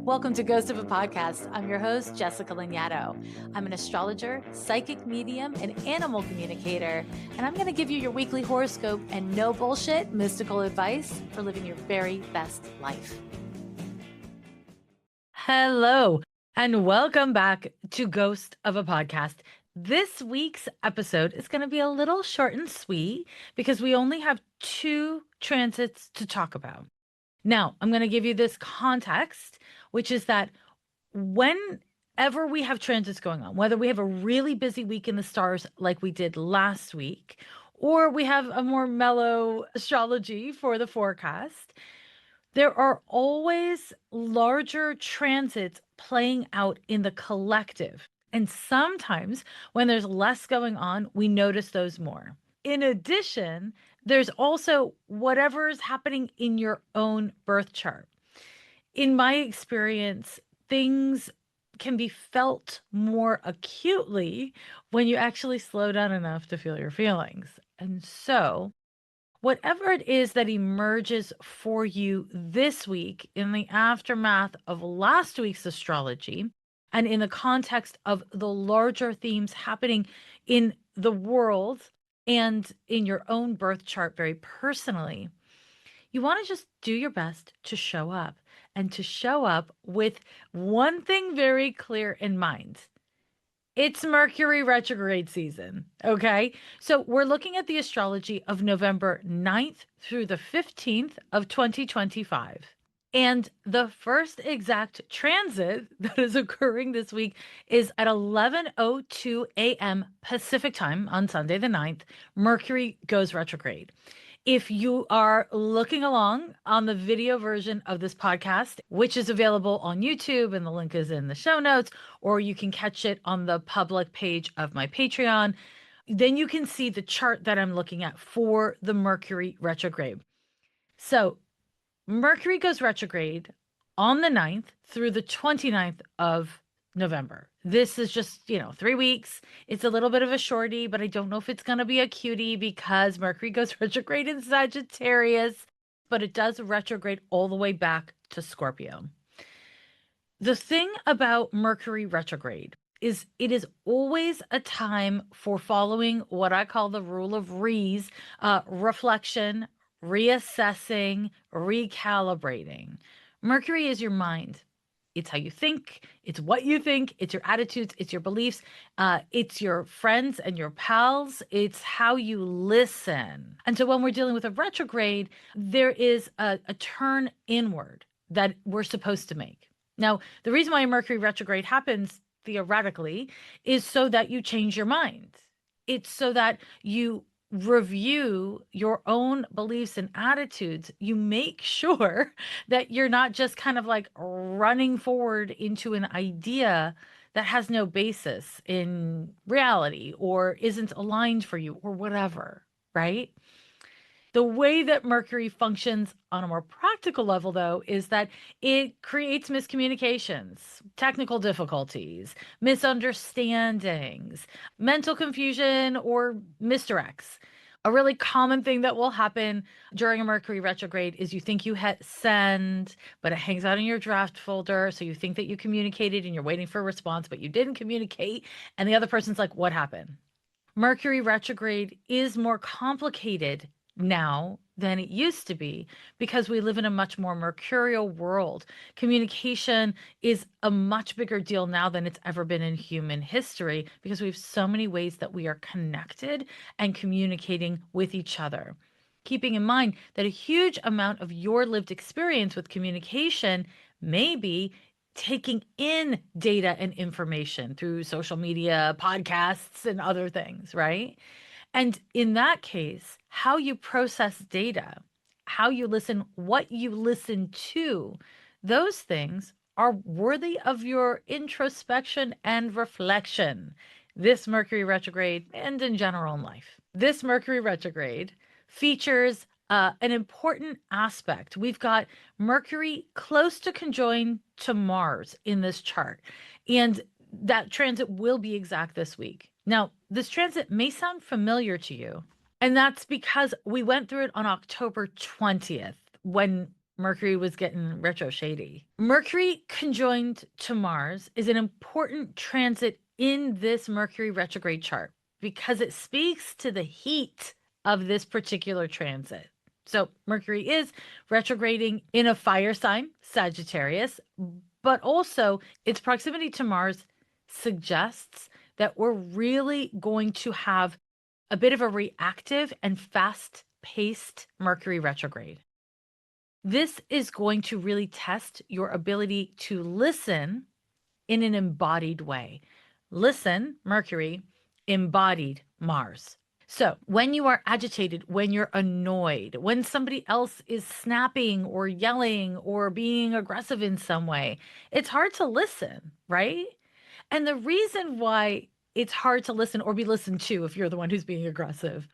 Welcome to Ghost of a Podcast. I'm your host, Jessica Lanyadoo. I'm an astrologer, psychic medium, and animal communicator, and I'm going to give you your weekly horoscope and no bullshit mystical advice for living your very best life. Hello, and welcome back to Ghost of a Podcast. This week's episode is going to be a little short and sweet because we only have 2 transits to talk about. Now, I'm going to give you this context, which is that whenever we have transits going on, whether we have a really busy week in the stars like we did last week, or we have a more mellow astrology for the forecast, there are always larger transits playing out in the collective. And sometimes when there's less going on, we notice those more. In addition, there's also whatever is happening in your own birth chart. In my experience, things can be felt more acutely when you actually slow down enough to feel your feelings. And so, whatever it is that emerges for you this week in the aftermath of last week's astrology, and in the context of the larger themes happening in the world and in your own birth chart very personally, you want to just do your best to show up and to show up with one thing very clear in mind. It's Mercury retrograde season, okay? So we're looking at the astrology of November 9th through the 15th of 2025. And the first exact transit that is occurring this week is at 11:02 a.m. Pacific time on Sunday the 9th. Mercury goes retrograde. If you are looking along on the video version of this podcast, which is available on YouTube, and the link is in the show notes, or you can catch it on the public page of my Patreon, then you can see the chart that I'm looking at for the Mercury retrograde. So Mercury goes retrograde on the 9th through the 29th of November. This is just, 3 weeks. It's a little bit of a shorty, but I don't know if it's going to be a cutie because Mercury goes retrograde in Sagittarius, but it does retrograde all the way back to Scorpio. The thing about Mercury retrograde is it is always a time for following what I call the rule of Re's, reflection, reassessing, recalibrating. Mercury is your mind. It's how you think. It's what you think. It's your attitudes. It's your beliefs. It's your friends and your pals. It's how you listen. And so when we're dealing with a retrograde, there is a turn inward that we're supposed to make. Now, the reason why a Mercury retrograde happens theoretically is so that you change your mind. It's so that you review your own beliefs and attitudes. You make sure that you're not just kind of like running forward into an idea that has no basis in reality or isn't aligned for you or whatever, right? The way that Mercury functions on a more practical level, though, is that it creates miscommunications, technical difficulties, misunderstandings, mental confusion, or misdirects. A really common thing that will happen during a Mercury retrograde is you think you hit send, but it hangs out in your draft folder. So you think that you communicated and you're waiting for a response, but you didn't communicate. And the other person's like, what happened? Mercury retrograde is more complicated now than it used to be because we live in a much more mercurial world. Communication is a much bigger deal now than it's ever been in human history because we have so many ways that we are connected and communicating with each other. Keeping in mind that a huge amount of your lived experience with communication may be taking in data and information through social media, podcasts, and other things, right? And in that case, how you process data, how you listen, what you listen to, those things are worthy of your introspection and reflection. This Mercury retrograde, and in general in life, this Mercury retrograde features an important aspect. We've got Mercury close to conjoined to Mars in this chart, and that transit will be exact this week. Now, this transit may sound familiar to you, and that's because we went through it on October 20th when Mercury was getting retro shady. Mercury conjoined to Mars is an important transit in this Mercury retrograde chart because it speaks to the heat of this particular transit. So Mercury is retrograding in a fire sign, Sagittarius, but also its proximity to Mars suggests that we're really going to have a bit of a reactive and fast paced Mercury retrograde. This is going to really test your ability to listen in an embodied way. Listen, Mercury, embodied Mars. So, when you are agitated, when you're annoyed, when somebody else is snapping or yelling or being aggressive in some way, it's hard to listen, right? And the reason why it's hard to listen or be listened to if you're the one who's being aggressive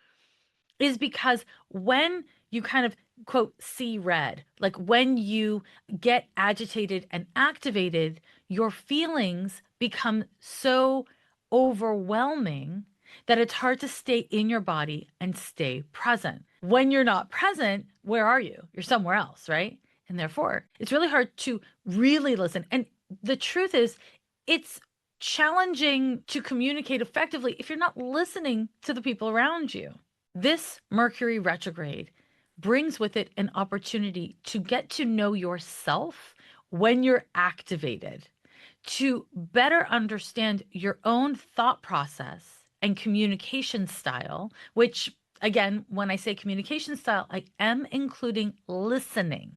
is because when you kind of quote see red, like when you get agitated and activated, your feelings become so overwhelming that it's hard to stay in your body and stay present. When you're not present, where are you? You're somewhere else, right? And therefore, it's really hard to really listen. And the truth is, it's challenging to communicate effectively if you're not listening to the people around you. This Mercury retrograde brings with it an opportunity to get to know yourself when you're activated, to better understand your own thought process and communication style, which, again, when I say communication style, I am including listening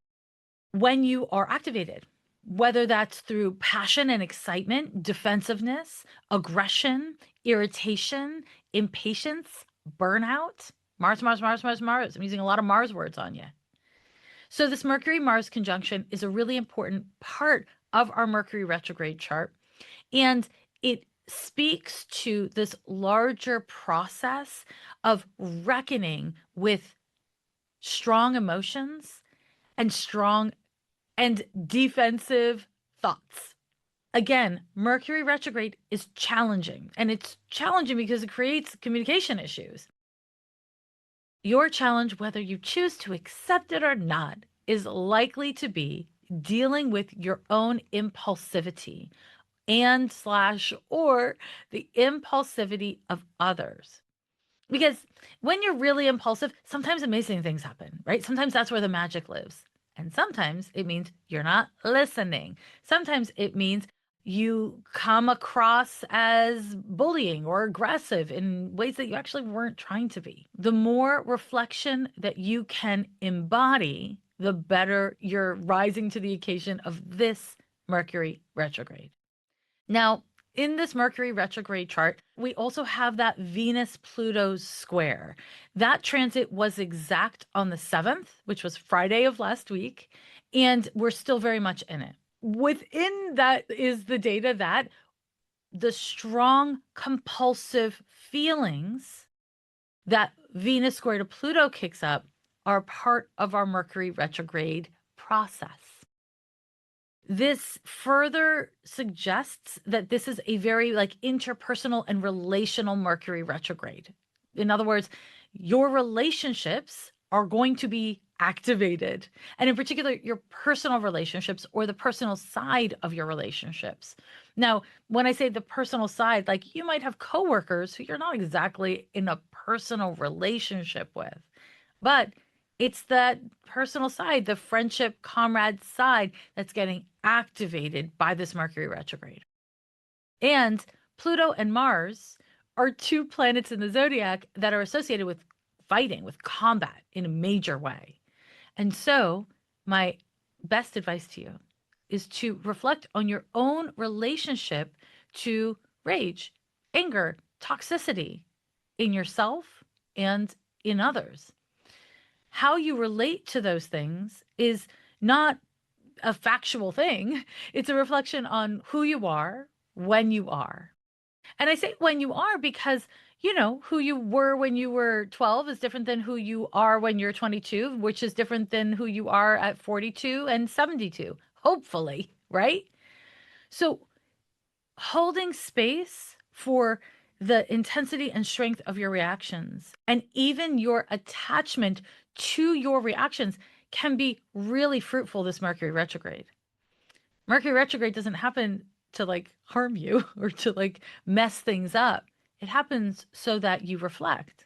when you are activated, whether that's through passion and excitement, defensiveness, aggression, irritation, impatience, burnout. Mars, Mars, Mars, Mars, Mars. I'm using a lot of Mars words on you. So, this Mercury Mars conjunction is a really important part of our Mercury retrograde chart. And it speaks to this larger process of reckoning with strong emotions and strong and defensive thoughts. Again, Mercury retrograde is challenging, and it's challenging because it creates communication issues. Your challenge, whether you choose to accept it or not, is likely to be dealing with your own impulsivity and slash or the impulsivity of others. Because when you're really impulsive, sometimes amazing things happen, right? Sometimes that's where the magic lives. And sometimes it means you're not listening. Sometimes it means you come across as bullying or aggressive in ways that you actually weren't trying to be. The more reflection that you can embody, the better you're rising to the occasion of this Mercury retrograde. Now, in this Mercury retrograde chart, we also have that Venus Pluto square. That transit was exact on the 7th, which was Friday of last week, and we're still very much in it. Within that is the data that the strong compulsive feelings that Venus square to Pluto kicks up are part of our Mercury retrograde process. This further suggests that this is a very like interpersonal and relational Mercury retrograde. In other words, your relationships are going to be activated, and in particular, your personal relationships or the personal side of your relationships. Now, when I say the personal side, like you might have coworkers who you're not exactly in a personal relationship with, but it's that personal side, the friendship comrade side that's getting activated by this Mercury retrograde. And Pluto and Mars are two planets in the zodiac that are associated with fighting, with combat in a major way. And so, my best advice to you is to reflect on your own relationship to rage, anger, toxicity in yourself and in others. How you relate to those things is not a factual thing. It's a reflection on who you are when you are. And I say when you are because, you know, who you were when you were 12 is different than who you are when you're 22, which is different than who you are at 42 and 72, hopefully, right? So holding space for the intensity and strength of your reactions and even your attachment to your reactions can be really fruitful this Mercury retrograde. Mercury retrograde doesn't happen to like harm you or to like mess things up. It happens so that you reflect,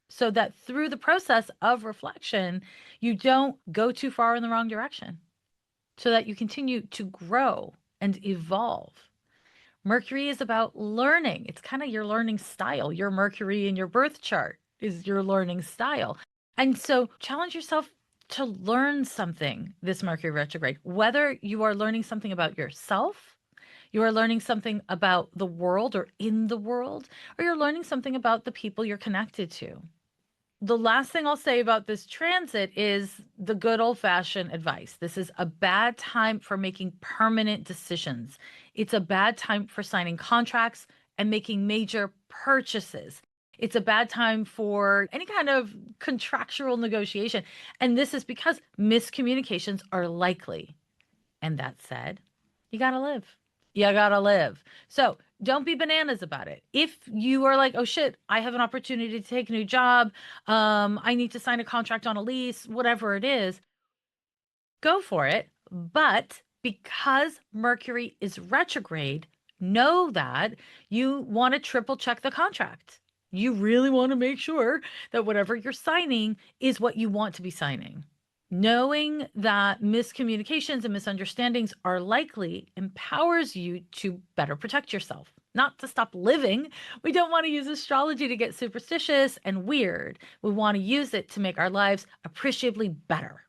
so that through the process of reflection, you don't go too far in the wrong direction, so that you continue to grow and evolve. Mercury is about learning. It's kind of your learning style. Your Mercury in your birth chart is your learning style. And so challenge yourself to learn something this Mercury retrograde, whether you are learning something about yourself, you are learning something about the world or in the world, or you're learning something about the people you're connected to. The last thing I'll say about this transit is the good old fashioned advice. This is a bad time for making permanent decisions. It's a bad time for signing contracts and making major purchases. It's a bad time for any kind of contractual negotiation. And this is because miscommunications are likely. And that said, you got to live. You got to live. So don't be bananas about it. If you are like, oh shit, I have an opportunity to take a new job, I need to sign a contract on a lease, whatever it is, go for it. But because Mercury is retrograde, know that you want to triple check the contract. You really want to make sure that whatever you're signing is what you want to be signing. Knowing that miscommunications and misunderstandings are likely empowers you to better protect yourself, not to stop living. We don't want to use astrology to get superstitious and weird. We want to use it to make our lives appreciably better.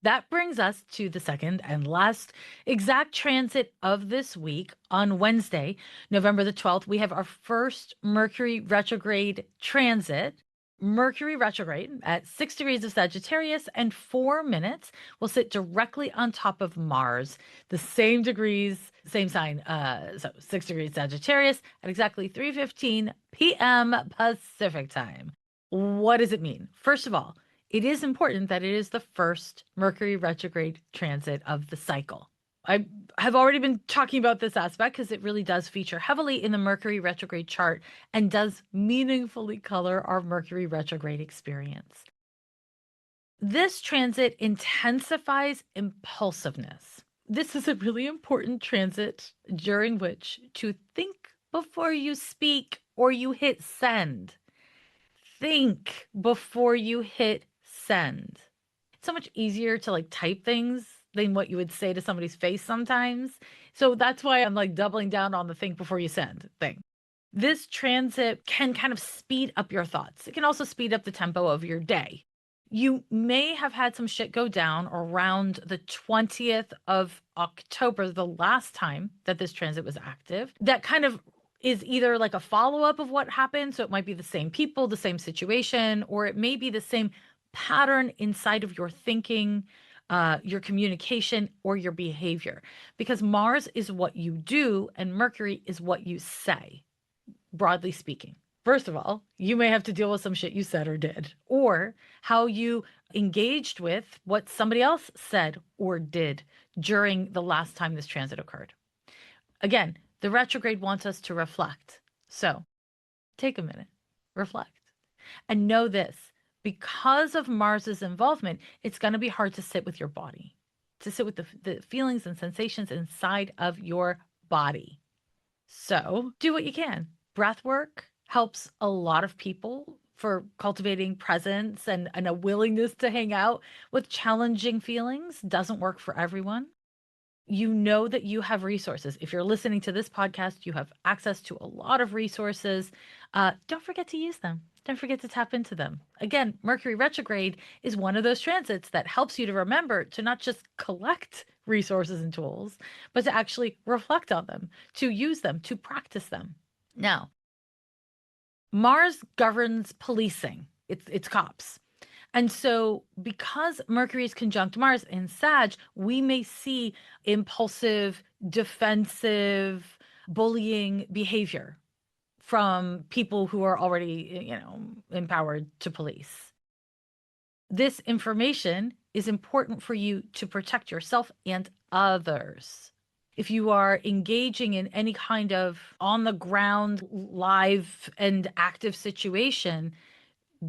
That brings us to the second and last exact transit of this week. On Wednesday, November the 12th, we have our first Mercury retrograde transit. Mercury retrograde at 6 degrees of Sagittarius and 4 minutes will sit directly on top of Mars, the same degrees, same sign. So 6 degrees Sagittarius at exactly 3:15 p.m. Pacific time. What does it mean? First of all, it is important that it is the first Mercury retrograde transit of the cycle. I have already been talking about this aspect because it really does feature heavily in the Mercury retrograde chart and does meaningfully color our Mercury retrograde experience. This transit intensifies impulsiveness. This is a really important transit during which to think before you speak or you hit send. Think before you hit send. It's so much easier to like type things than what you would say to somebody's face sometimes. So that's why I'm like doubling down on the think before you send thing. This transit can kind of speed up your thoughts. It can also speed up the tempo of your day. You may have had some shit go down around the 20th of October, the last time that this transit was active. That kind of is either like a follow-up of what happened. So it might be the same people, the same situation, or it may be the same pattern inside of your thinking, your communication, or your behavior. Because Mars is what you do and Mercury is what you say, broadly speaking. First of all, you may have to deal with some shit you said or did, or how you engaged with what somebody else said or did during the last time this transit occurred. Again, the retrograde wants us to reflect. So take a minute, reflect, and know this. Because of Mars's involvement, it's going to be hard to sit with your body, to sit with the feelings and sensations inside of your body. So do what you can. Breath work helps a lot of people for cultivating presence and a willingness to hang out with challenging feelings. Doesn't work for everyone. You know that you have resources. If you're listening to this podcast, you have access to a lot of resources. Don't forget to use them. Don't forget to tap into them. Again, Mercury retrograde is one of those transits that helps you to remember to not just collect resources and tools, but to actually reflect on them, to use them, to practice them. Now, Mars governs policing. It's cops. And so because Mercury is conjunct Mars in Sag, we may see impulsive, defensive, bullying behavior from people who are already, empowered to police. This information is important for you to protect yourself and others. If you are engaging in any kind of on the ground, live and active situation,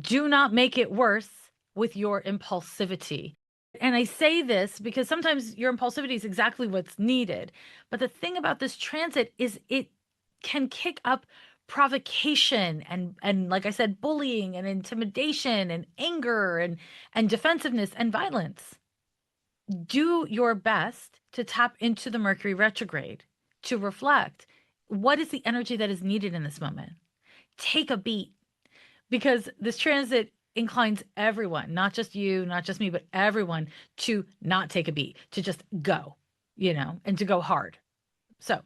do not make it worse with your impulsivity. And I say this because sometimes your impulsivity is exactly what's needed. But the thing about this transit is it can kick up provocation and like I said, bullying and intimidation and anger and defensiveness and violence. Do your best to tap into the Mercury retrograde, to reflect what is the energy that is needed in this moment. Take a beat, because this transit inclines everyone, not just you, not just me, but everyone to not take a beat, to just go, and to go hard. So,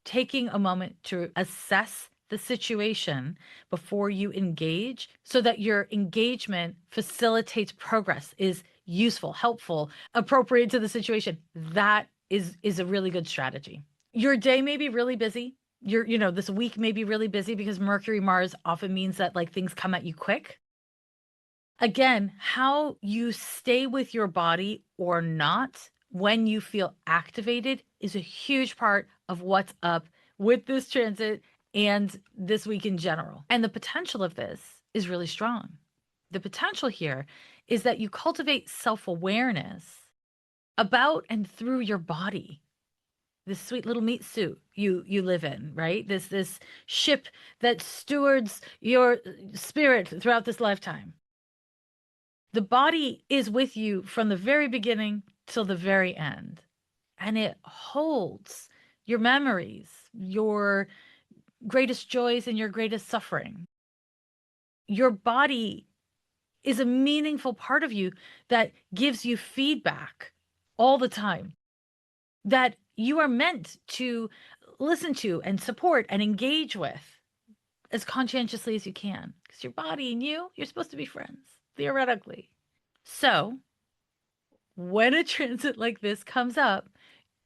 taking a moment to assess the situation before you engage so that your engagement facilitates progress, is useful, helpful, appropriate to the situation. That is a really good strategy. Your day may be really busy. This week may be really busy because Mercury Mars often means that like things come at you quick. Again, how you stay with your body or not when you feel activated is a huge part of what's up with this transit and this week in general. And the potential of this is really strong. The potential here is that you cultivate self-awareness about and through your body, this sweet little meat suit you live in, right? This ship that stewards your spirit throughout this lifetime. The body is with you from the very beginning till the very end, and it holds your memories, your greatest joys, and your greatest suffering. Your body is a meaningful part of you that gives you feedback all the time, that you are meant to listen to and support and engage with as conscientiously as you can. Because your body and you're supposed to be friends, theoretically. So, when a transit like this comes up,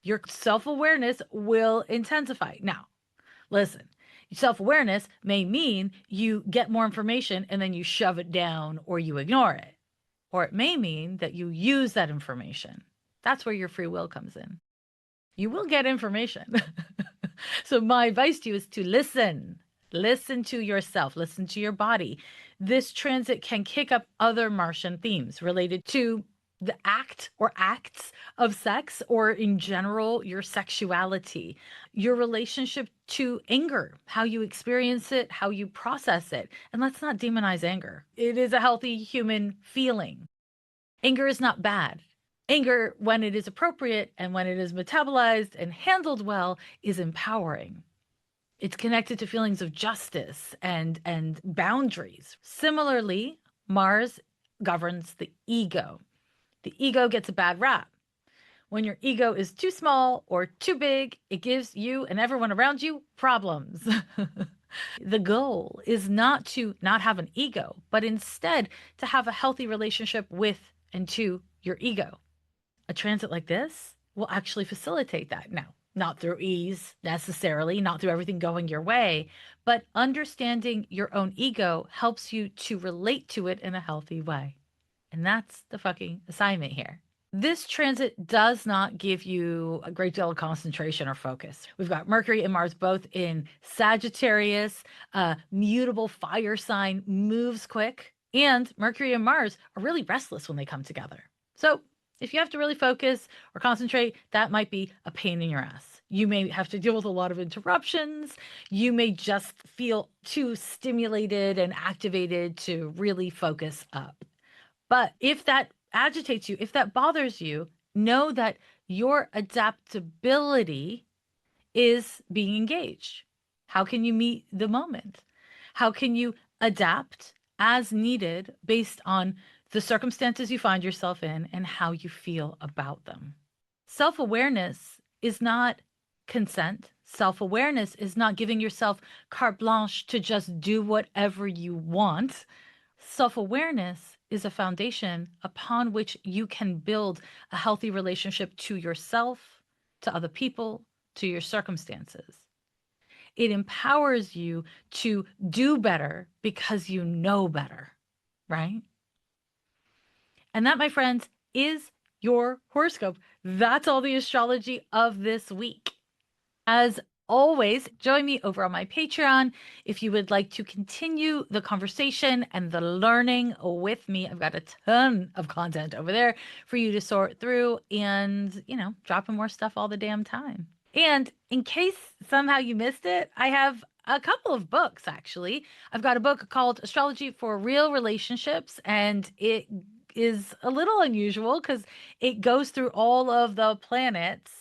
your self awareness will intensify. Now, listen, self awareness may mean you get more information and then you shove it down or you ignore it. Or it may mean that you use that information. That's where your free will comes in. You will get information. So, my advice to you is to listen. Listen to yourself, listen to your body. This transit can kick up other Martian themes related to the act or acts of sex, or in general, your sexuality, your relationship to anger, how you experience it, how you process it. And let's not demonize anger. It is a healthy human feeling. Anger is not bad. Anger, when it is appropriate and when it is metabolized and handled well, is empowering. It's connected to feelings of justice and boundaries. Similarly, Mars governs the ego. The ego gets a bad rap. When your ego is too small or too big, it gives you and everyone around you problems. The goal is not to not have an ego, but instead to have a healthy relationship with and to your ego. A transit like this will actually facilitate that. Now, not through ease necessarily, not through everything going your way, but understanding your own ego helps you to relate to it in a healthy way. And that's the fucking assignment here. This transit does not give you a great deal of concentration or focus. We've got Mercury and Mars both in Sagittarius, mutable fire sign, moves quick, and Mercury and Mars are really restless when they come together. So if you have to really focus or concentrate, that might be a pain in your ass. You may have to deal with a lot of interruptions. You may just feel too stimulated and activated to really focus up. But if that agitates you, if that bothers you, know that your adaptability is being engaged. How can you meet the moment? How can you adapt as needed based on the circumstances you find yourself in and how you feel about them? Self awareness is not consent. Self awareness is not giving yourself carte blanche to just do whatever you want. Self awareness is a foundation upon which you can build a healthy relationship to yourself, to other people, to your circumstances. It empowers you to do better because you know better, right? And that, my friends, is your horoscope. That's all the astrology of this week. As always, join me over on my Patreon if you would like to continue the conversation and the learning with me. I've got a ton of content over there for you to sort through and, dropping more stuff all the damn time. And in case somehow you missed it, I have a couple of books actually. I've got a book called Astrology for Real Relationships, and it is a little unusual because it goes through all of the planets,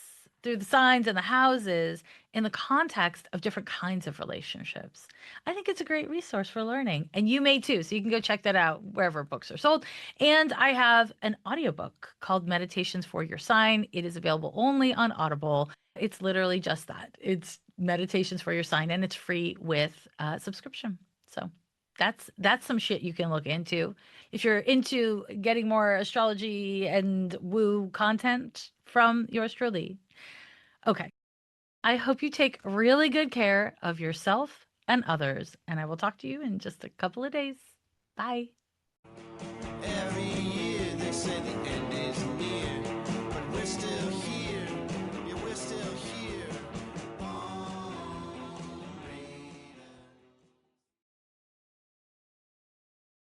through the signs and the houses in the context of different kinds of relationships. I think it's a great resource for learning, and you may too. So you can go check that out wherever books are sold. And I have an audiobook called Meditations for Your Sign. It is available only on Audible. It's literally just that. It's meditations for your sign, and it's free with subscription. So that's some shit you can look into if you're into getting more astrology and woo content from yours truly. Okay. I hope you take really good care of yourself and others, and I will talk to you in just a couple of days. Bye.